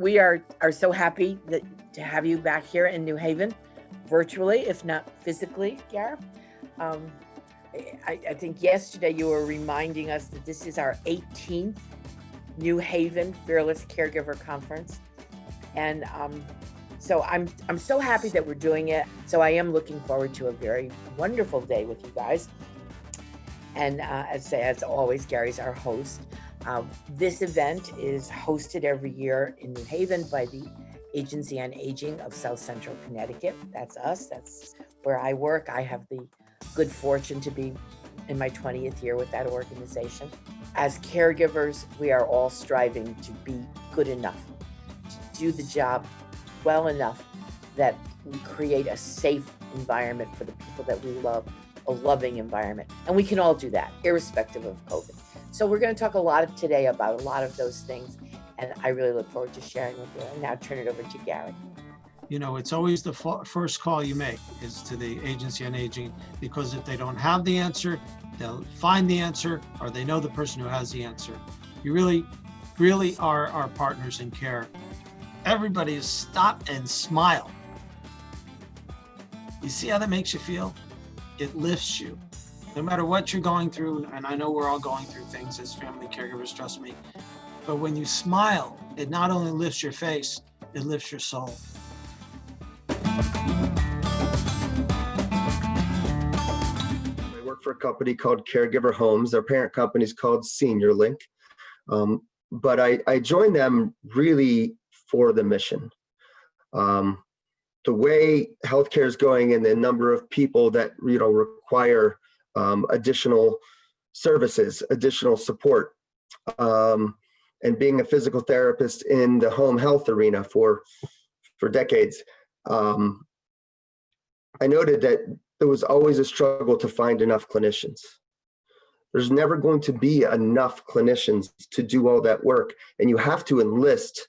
we are so happy to have you back here in New Haven, virtually, if not physically, Gareth. I think yesterday you were reminding us that this is our 18th New Haven Fearless Caregiver Conference. And so I'm so happy that we're doing it. So I am looking forward to a very wonderful day with you guys. And as always, Gary's our host. This event is hosted every year in New Haven by the Agency on Aging of South Central Connecticut. That's us. That's where I work. I have the good fortune to be in my 20th year with that organization. As caregivers, we are all striving to be good enough, to do the job well enough that we create a safe environment for the people that we love, a loving environment. And we can all do that, irrespective of COVID. So we're going to talk a lot today about a lot of those things, and I really look forward to sharing with you. And now turn it over to Gary. You know, it's always the first call you make is to the Agency on Aging, because if they don't have the answer, they'll find the answer, or they know the person who has the answer. You really are our partners in care. Everybody is stop and smile. You see how that makes you feel? It lifts you. No matter what you're going through, and I know we're all going through things as family caregivers, trust me, but when you smile, it not only lifts your face, it lifts your soul. I work for a company called Caregiver Homes. Their parent company is called Senior Link. But I joined them really for the mission. The way healthcare is going and the number of people that require additional services, additional support, and being a physical therapist in the home health arena for decades, I noted that there was always a struggle to find enough clinicians. There's never going to be enough clinicians to do all that work, and you have to enlist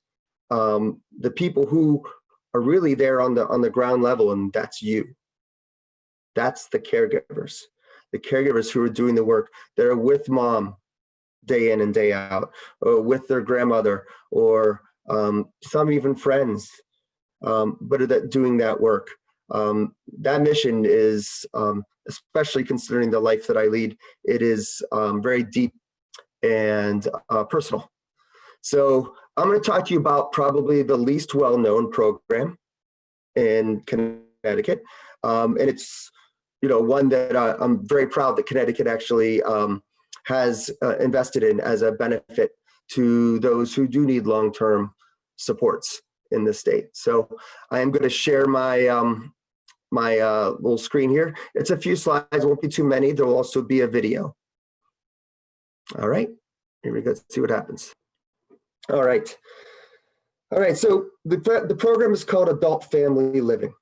the people who are really there on the ground level, and that's you. That's the caregivers who are doing the work. They're with mom day in and day out, or with their grandmother, or some even friends, but are doing that work. That mission is, especially considering the life that I lead, it is very deep and personal. So I'm going to talk to you about probably the least well-known program in Connecticut, and it's one that I'm very proud that Connecticut actually has invested in as a benefit to those who do need long-term supports in the state. So I am going to share my my little screen here. It's a few slides, won't be too many. There will also be a video. All right, here we go. Let's see what happens. All right. So the program is called Adult Family Living.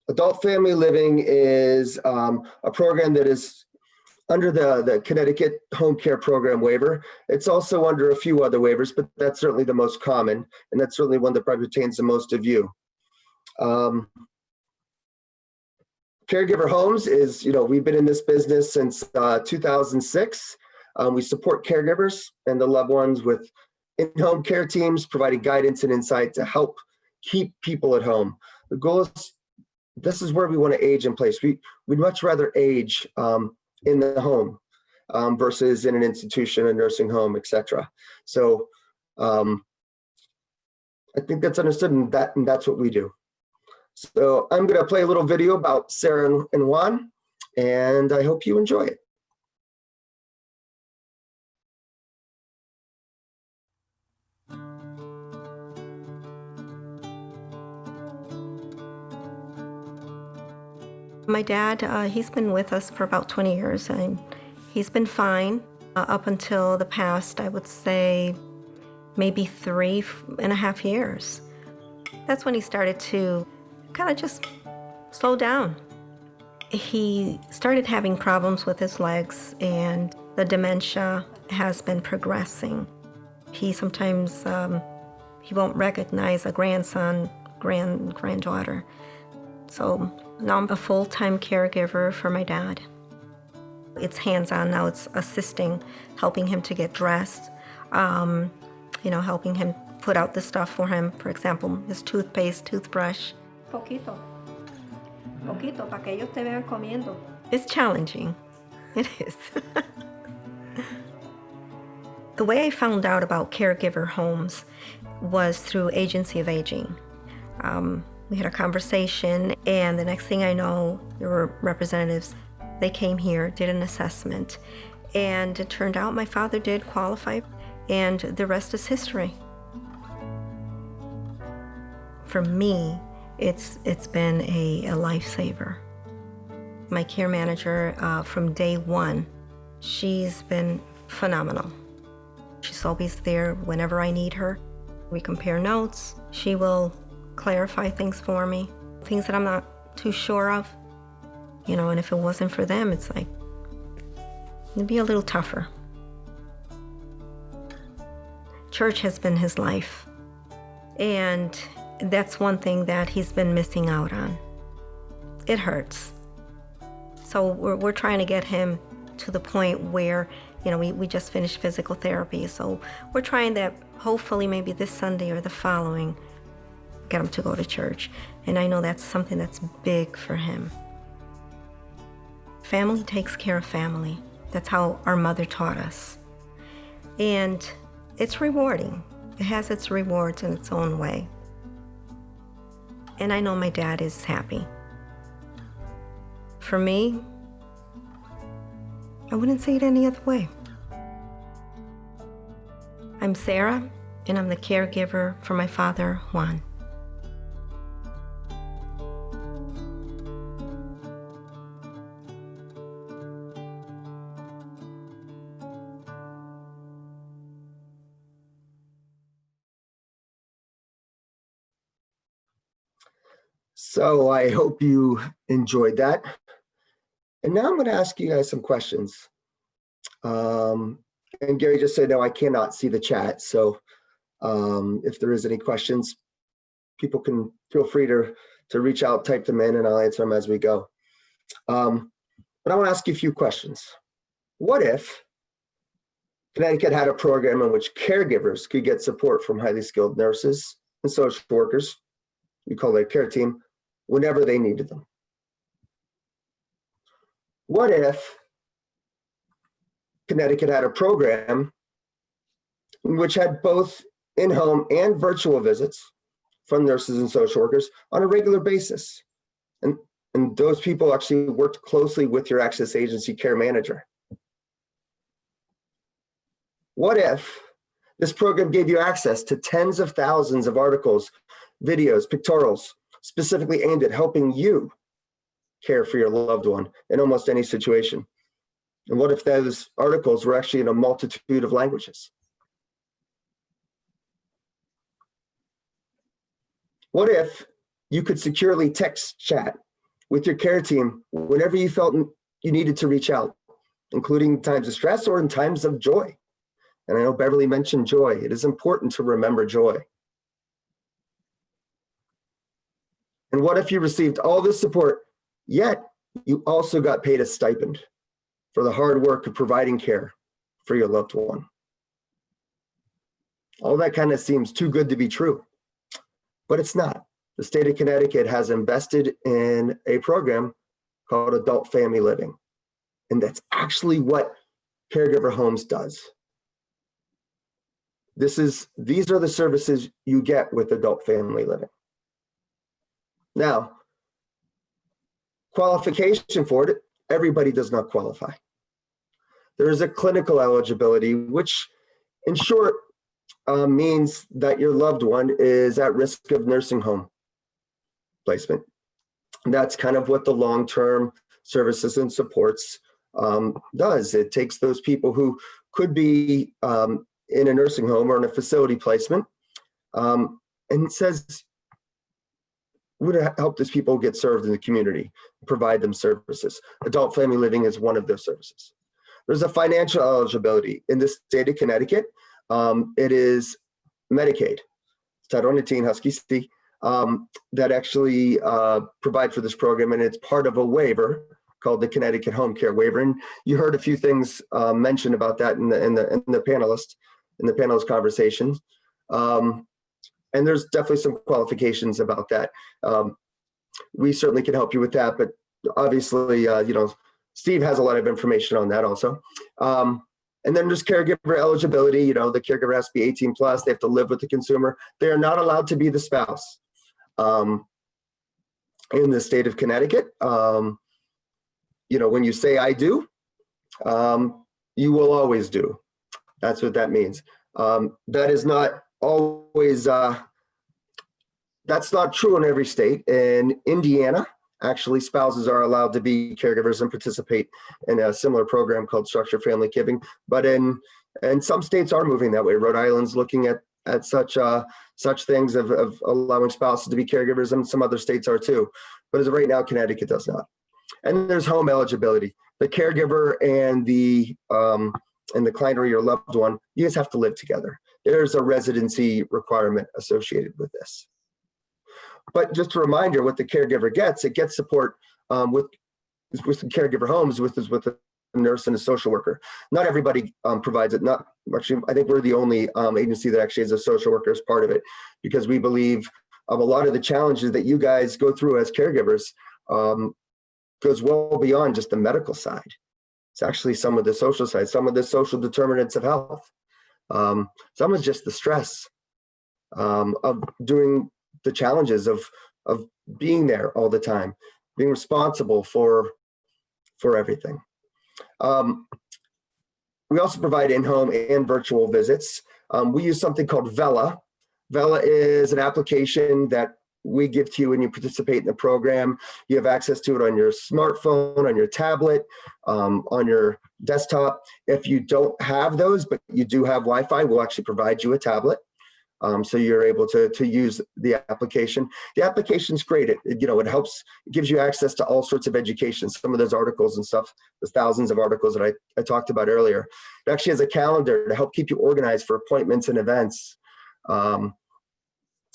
Adult Family Living is a program that is under the Connecticut Home Care Program waiver. It's also under a few other waivers, but that's certainly the most common, and that's certainly one that probably pertains to most of you. Caregiver Homes is, we've been in this business since 2006. We support caregivers and the loved ones with in-home care teams, providing guidance and insight to help keep people at home. The goal is, this is where we want to age in place. We'd much rather age in the home versus in an institution, a nursing home, etc. So I think that's understood, and that's what we do. So I'm going to play a little video about Sarah and Juan, and I hope you enjoy it. My dad, he's been with us for about 20 years, and he's been fine up until the past, I would say, maybe 3.5 years. That's when he started to kind of just slow down. He started having problems with his legs, and the dementia has been progressing. He sometimes, he won't recognize a grandson, granddaughter. So now I'm a full-time caregiver for my dad. It's hands-on now. It's assisting, helping him to get dressed, helping him put out the stuff for him. For example, his toothpaste, toothbrush. Poquito. Poquito, para que ellos te vean comiendo. It's challenging. It is. The way I found out about caregiver homes was through Agency of Aging. We had a conversation, and the next thing I know, there were representatives. They came here, did an assessment, and it turned out my father did qualify, and the rest is history. For me, it's been a lifesaver. My care manager from day one, she's been phenomenal. She's always there whenever I need her. We compare notes. She will clarify things for me, things that I'm not too sure of. You know, and if it wasn't for them, it's like, it'd be a little tougher. Church has been his life. And that's one thing that he's been missing out on. It hurts. So we're trying to get him to the point where, you know, we just finished physical therapy. So we're trying that hopefully maybe this Sunday or the following, get him to go to church. And I know that's something that's big for him. Family takes care of family. That's how our mother taught us. And it's rewarding. It has its rewards in its own way. And I know my dad is happy. For me, I wouldn't say it any other way. I'm Sarah, and I'm the caregiver for my father, Juan. So I hope you enjoyed that. And now I'm going to ask you guys some questions. And Gary just said, no, I cannot see the chat. So if there is any questions, people can feel free to reach out, type them in, and I'll answer them as we go. But I want to ask you a few questions. What if Connecticut had a program in which caregivers could get support from highly skilled nurses and social workers, we call it a care team, whenever they needed them? What if Connecticut had a program which had both in-home and virtual visits from nurses and social workers on a regular basis? And those people actually worked closely with your access agency care manager. What if this program gave you access to tens of thousands of articles, videos, pictorials, specifically aimed at helping you care for your loved one in almost any situation? And what if those articles were actually in a multitude of languages? What if you could securely text chat with your care team whenever you felt you needed to reach out, including times of stress or in times of joy? And I know Beverly mentioned joy. It is important to remember joy. And what if you received all this support, yet you also got paid a stipend for the hard work of providing care for your loved one? All that kind of seems too good to be true, but it's not. The state of Connecticut has invested in a program called Adult Family Living, and that's actually what Caregiver Homes does. These are the services you get with Adult Family Living. Now, qualification for it, everybody does not qualify. There is a clinical eligibility, which in short means that your loved one is at risk of nursing home placement. And that's kind of what the long-term services and supports does. It takes those people who could be in a nursing home or in a facility placement and says, would help these people get served in the community, provide them services. Adult Family Living is one of those services. There's a financial eligibility in the state of Connecticut. It is Medicaid, Title 19, Husky C, that actually provide for this program, and it's part of a waiver called the Connecticut Home Care Waiver. And you heard a few things mentioned about that in the panelist conversations. And there's definitely some qualifications about that. We certainly can help you with that, but obviously, Steve has a lot of information on that also. And then there's caregiver eligibility. The caregiver has to be 18 plus. They have to live with the consumer. They are not allowed to be the spouse. In the state of Connecticut, when you say I do, you will always do. That's what that means. That is not always, that's not true in every state. In Indiana, actually, spouses are allowed to be caregivers and participate in a similar program called Structured Family Giving. But and some states are moving that way. Rhode Island's looking at such things of allowing spouses to be caregivers, and some other states are too. But as of right now, Connecticut does not. And there's home eligibility. The caregiver and the client or your loved one, you guys have to live together. There's a residency requirement associated with this. But just a reminder, what the caregiver gets, it gets support with the caregiver homes with a nurse and a social worker. Not everybody provides it. Not actually, I think we're the only agency that actually has a social worker as part of it, because we believe a lot of the challenges that you guys go through as caregivers goes well beyond just the medical side. It's actually some of the social side, some of the social determinants of health. Some is just the stress of doing the challenges of being there all the time, being responsible for everything. We also provide in-home and virtual visits. We use something called Vela. Vela is an application that we give to you when you participate in the program. You have access to it on your smartphone, on your tablet, on your desktop. If you don't have those, but you do have Wi-Fi, we'll actually provide you a tablet. So you're able to use the application. The application's great. It helps, it gives you access to all sorts of education. Some of those articles and stuff, there's thousands of articles that I talked about earlier. It actually has a calendar to help keep you organized for appointments and events.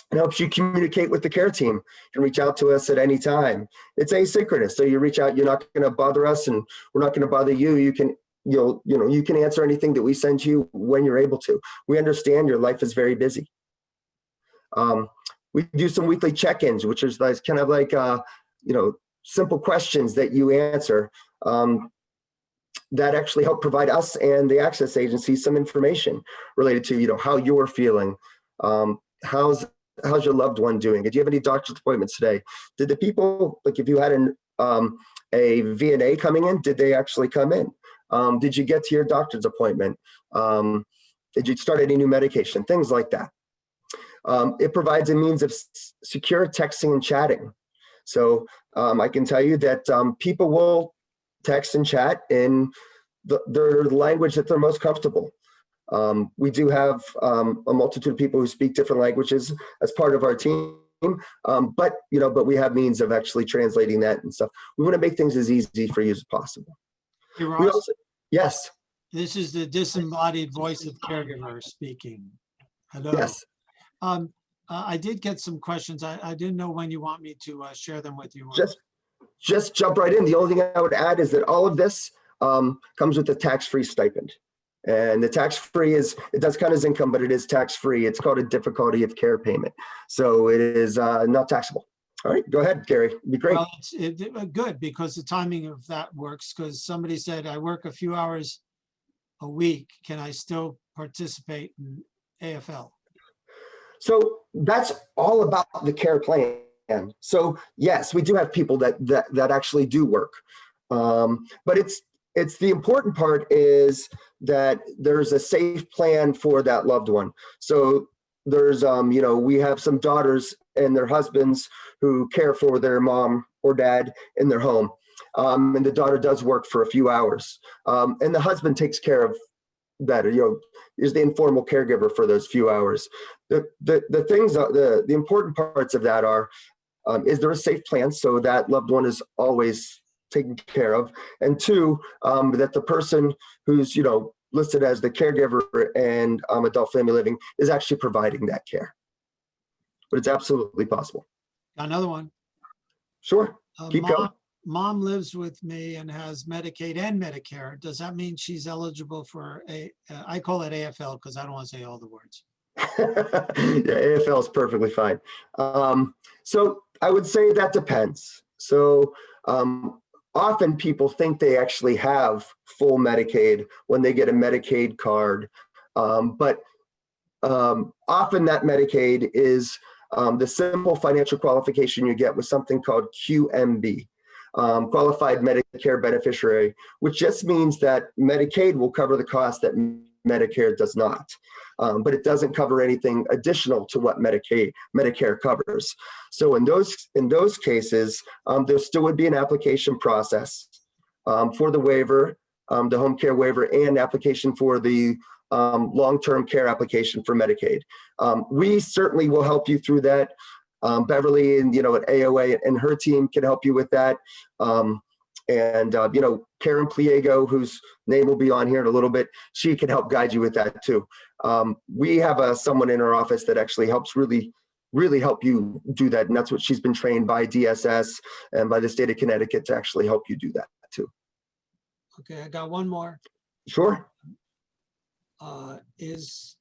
It helps you communicate with the care team. You can reach out to us at any time. It's asynchronous. So you reach out, you're not going to bother us and we're not going to bother you. You can answer anything that we send you when you're able to. We understand your life is very busy. We do some weekly check-ins, which is kind of like, simple questions that you answer that actually help provide us and the access agency some information related to, how you're feeling. How's your loved one doing? Did you have any doctor's appointments today? Did the people, like if you had a VNA coming in, did they actually come in? Did you get to your doctor's appointment? Did you start any new medication? Things like that. It provides a means of secure texting and chatting. So I can tell you that people will text and chat in their language that they're most comfortable. We do have a multitude of people who speak different languages as part of our team, but we have means of actually translating that and stuff. We want to make things as easy for you as possible. Hey, Ross, yes. This is the disembodied voice of caregiver speaking. Hello. Yes. I did get some questions. I didn't know when you want me to share them with you. Just jump right in. The only thing I would add is that all of this comes with a tax-free stipend. And the tax-free it does count as income, but it is tax-free. It's called a difficulty of care payment. So it is not taxable. All right, go ahead, Gary. It'd be great. Well, it's good because the timing of that works, because somebody said, I work a few hours a week. Can I still participate in AFL? So that's all about the care plan. So yes, we do have people that actually do work. But it's the important part is that there's a safe plan for that loved one. So there's, we have some daughters and their husbands who care for their mom or dad in their home. And the daughter does work for a few hours. And the husband takes care of that, is the informal caregiver for those few hours. The things, the important parts of that are, is there a safe plan so that loved one is always taken care of? And two, that the person who's, listed as the caregiver and adult family living is actually providing that care. But it's absolutely possible. Another one. Sure. Keep going. Mom lives with me and has Medicaid and Medicare. Does that mean she's eligible for I call it AFL because I don't want to say all the words. Yeah, AFL is perfectly fine. So I would say that depends. So often people think they actually have full Medicaid when they get a Medicaid card, but often that Medicaid is the simple financial qualification you get with something called QMB, Qualified Medicare Beneficiary, which just means that Medicaid will cover the cost that Medicare does not. But it doesn't cover anything additional to what Medicare covers. So in those cases, there still would be an application process for the waiver, the home care waiver, and application for the long-term care application for Medicaid. We certainly will help you through that. Beverly and at AOA and her team can help you with that. Karen Pliego, whose name will be on here in a little bit, she can help guide you with that too. We have someone in our office that actually helps really help you do that. And that's what she's been trained by DSS and by the state of Connecticut to actually help you do that too. Okay, I got one more. Sure. Is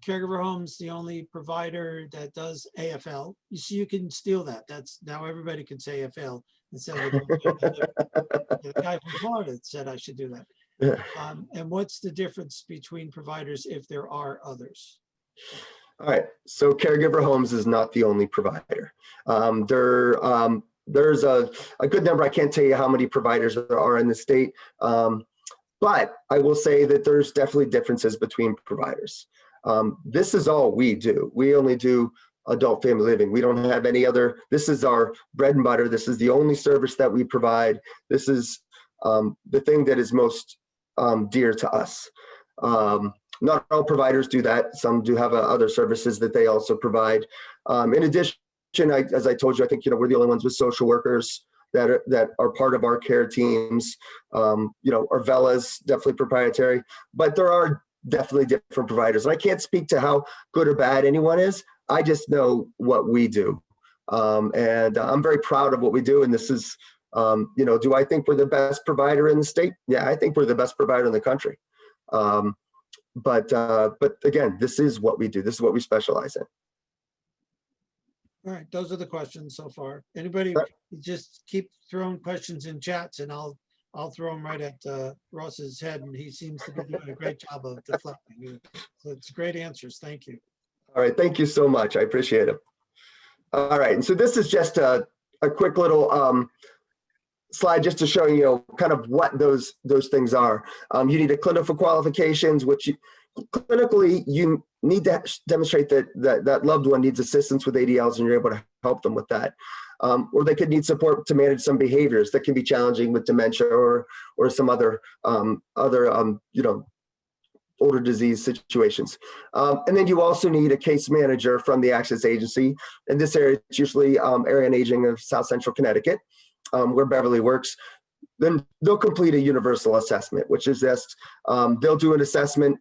Caregiver Homes the only provider that does AFL? You see, you can steal that. That's now everybody can say AFL instead of the guy from Florida said I should do that. And what's the difference between providers if there are others? All right, so Caregiver Homes is not the only provider. There's a good number. I can't tell you how many providers there are in the state, but I will say that there's definitely differences between providers. This is all we do. We only do adult family living. We don't have any other. This is our bread and butter. This is the only service that we provide. This is the thing that is most dear to us. Not all providers do that. Some do have other services that they also provide. In addition, as I told you, I think we're the only ones with social workers that are part of our care teams. Arvella's definitely proprietary, but there are definitely different providers. And I can't speak to how good or bad anyone is. I just know what we do. And I'm very proud of what we do. And this is, do I think we're the best provider in the state? Yeah, I think we're the best provider in the country. But again, this is what we do. This is what we specialize in. All right, those are the questions so far. Anybody, just keep throwing questions in chats and I'll throw them right at Ross's head, and he seems to be doing a great job of deflecting. So it's great answers. Thank you. All right, thank you so much. I appreciate it. All right, and so this is just a quick little slide just to show you kind of what those things are. You need a clinical qualifications, which clinically you need to demonstrate that loved one needs assistance with ADLs and you're able to help them with that. Or they could need support to manage some behaviors that can be challenging with dementia or some other older disease situations. And then you also need a case manager from the Access Agency. In this area, it's usually Area on Aging of South Central Connecticut, where Beverly works. Then they'll complete a universal assessment, which is just, they'll do an assessment.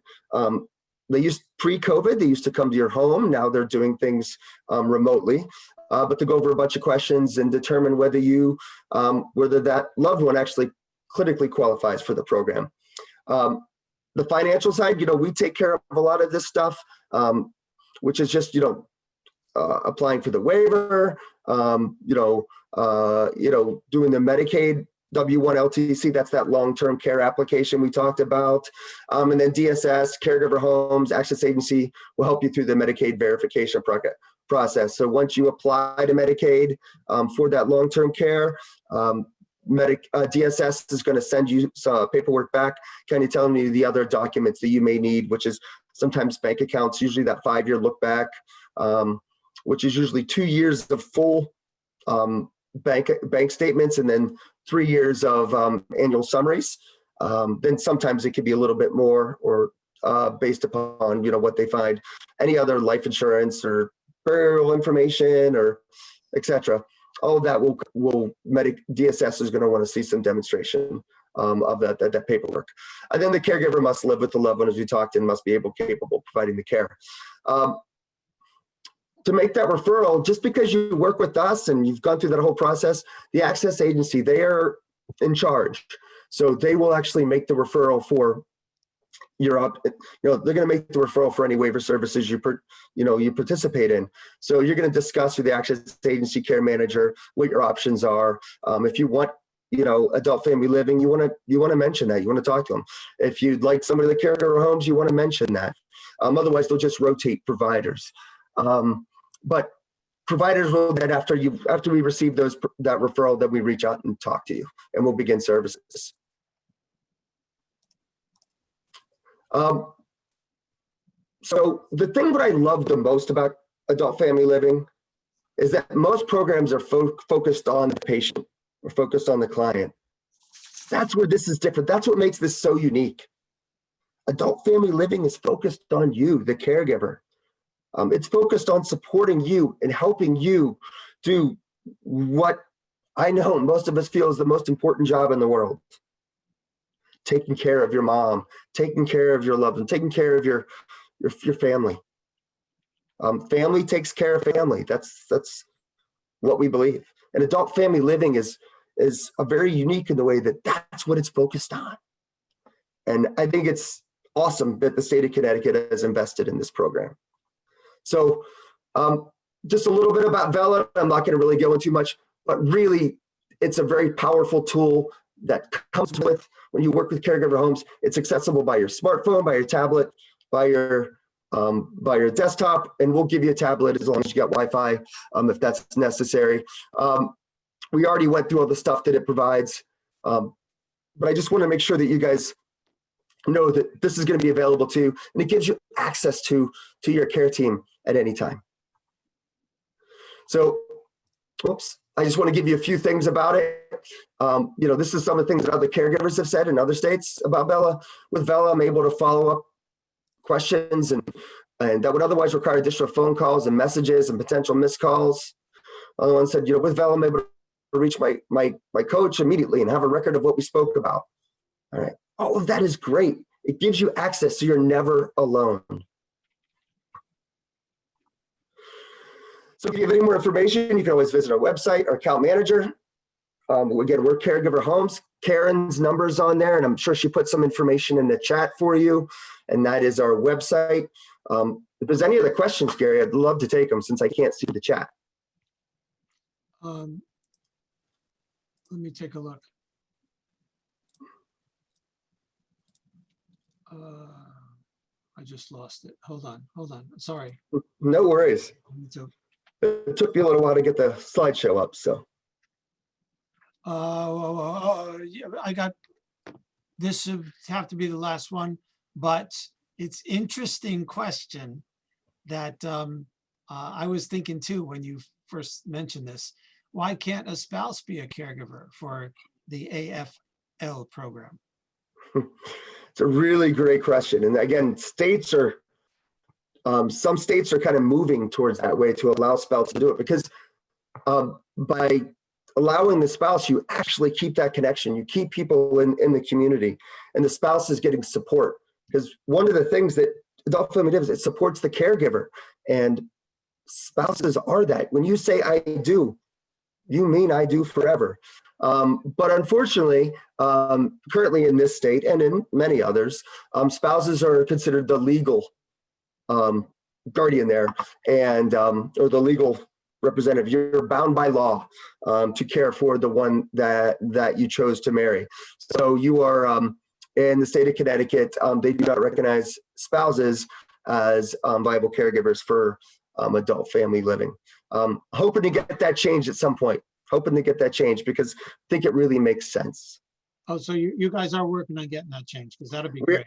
Pre-COVID, they used to come to your home. Now they're doing things remotely, but to go over a bunch of questions and determine whether that loved one actually clinically qualifies for the program. The financial side, we take care of a lot of this stuff, which is just, applying for the waiver, doing the Medicaid W-1 LTC, that's that long-term care application we talked about. And then DSS, Caregiver Homes, Access Agency will help you through the Medicaid verification process. So once you apply to Medicaid for that long-term care, DSS is going to send you some paperwork back, kind of telling you the other documents that you may need, which is sometimes bank accounts, usually that 5-year look back, which is usually 2 years of full bank statements and then 3 years of annual summaries. Then sometimes it could be a little bit more or based upon what they find. Any other life insurance or burial information or etc. All of that DSS is going to want to see some demonstration of that paperwork. And then the caregiver must live with the loved one, as we talked, and must be capable of providing the care. To make that referral, just because you work with us and you've gone through that whole process, the Access Agency, they are in charge. So they will actually make the referral for, you're up, they're going to make the referral for any waiver services you participate in. So you're going to discuss with the access agency care manager what your options are. If you want, adult family living, you want to mention that. You want to talk to them. If you'd like somebody in the caregiver homes, you want to mention that. Otherwise, they'll just rotate providers. But providers will then, after we receive that referral, then we reach out and talk to you, and we'll begin services. So the thing that I love the most about adult family living is that most programs are focused on the patient or focused on the client. That's where this is different. That's what makes this so unique. Adult family living is focused on you, the caregiver. It's focused on supporting you and helping you do what I know most of us feel is the most important job in the world. Taking care of your mom, taking care of your loved one, taking care of your family. Family takes care of family. That's what we believe. And adult family living is a very unique in the way that that's what it's focused on. And I think it's awesome that the state of Connecticut has invested in this program. So just a little bit about Vela. I'm not going to really go into much, but really it's a very powerful tool that comes with when you work with caregiver homes. It's accessible by your smartphone, by your tablet, by your desktop, and we'll give you a tablet as long as you got Wi-Fi, if that's necessary. We already went through all the stuff that it provides, but I just want to make sure that you guys know that this is going to be available to you, and it gives you access to your care team at any time. So, I just want to give you a few things about it. This is some of the things that other caregivers have said in other states about Vela. With Vela, I'm able to follow up questions and that would otherwise require additional phone calls and messages and potential missed calls. Other one said, with Vela, I'm able to reach my coach immediately and have a record of what we spoke about. All right. All of that is great. It gives you access so you're never alone. So if you have any more information, you can always visit our website, our account manager. Again, we're Caregiver Homes. Karen's number's on there, and I'm sure she put some information in the chat for you, and that is our website. If there's any other questions, Gary, I'd love to take them since I can't see the chat. Let me take a look. I just lost it. Hold on. Sorry. No worries. It took me a little while to get the slideshow up, so. Yeah, I got this. Would have to be the last one, but it's interesting question that I was thinking too when you first mentioned this. Why can't a spouse be a caregiver for the AFL program? It's a really great question, and again, states are. Some states are kind of moving towards that way to allow spouses to do it, because by allowing the spouse, you actually keep that connection. You keep people in the community, and the spouse is getting support. Because one of the things that adult family does, it supports the caregiver, and spouses are that. When you say I do, you mean I do forever. But unfortunately, currently in this state and in many others, spouses are considered the legal guardian there, and or the legal representative. You're bound by law to care for the one that you chose to marry. So you are in the state of Connecticut. They do not recognize spouses as viable caregivers for adult family living. Hoping to get that changed at some point. Hoping to get that changed because I think it really makes sense. Oh, so you guys are working on getting that changed, because that'd be great.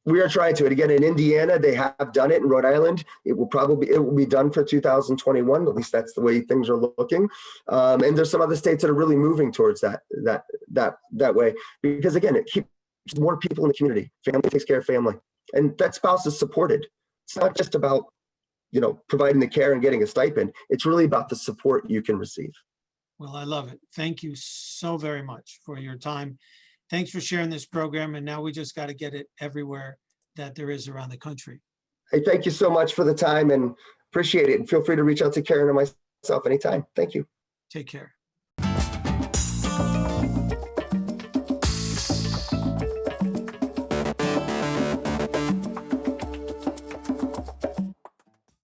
We are trying to. And again, in Indiana, they have done it. In Rhode Island, it will be done for 2021. At least that's the way things are looking. And there's some other states that are really moving towards that way, because again, it keeps more people in the community. Family takes care of family, and that spouse is supported. It's not just about providing the care and getting a stipend. It's really about the support you can receive. Well, I love it. Thank you so very much for your time. Thanks for sharing this program. And now we just got to get it everywhere that there is around the country. Hey, thank you so much for the time and appreciate it. And feel free to reach out to Karen or myself anytime. Thank you. Take care.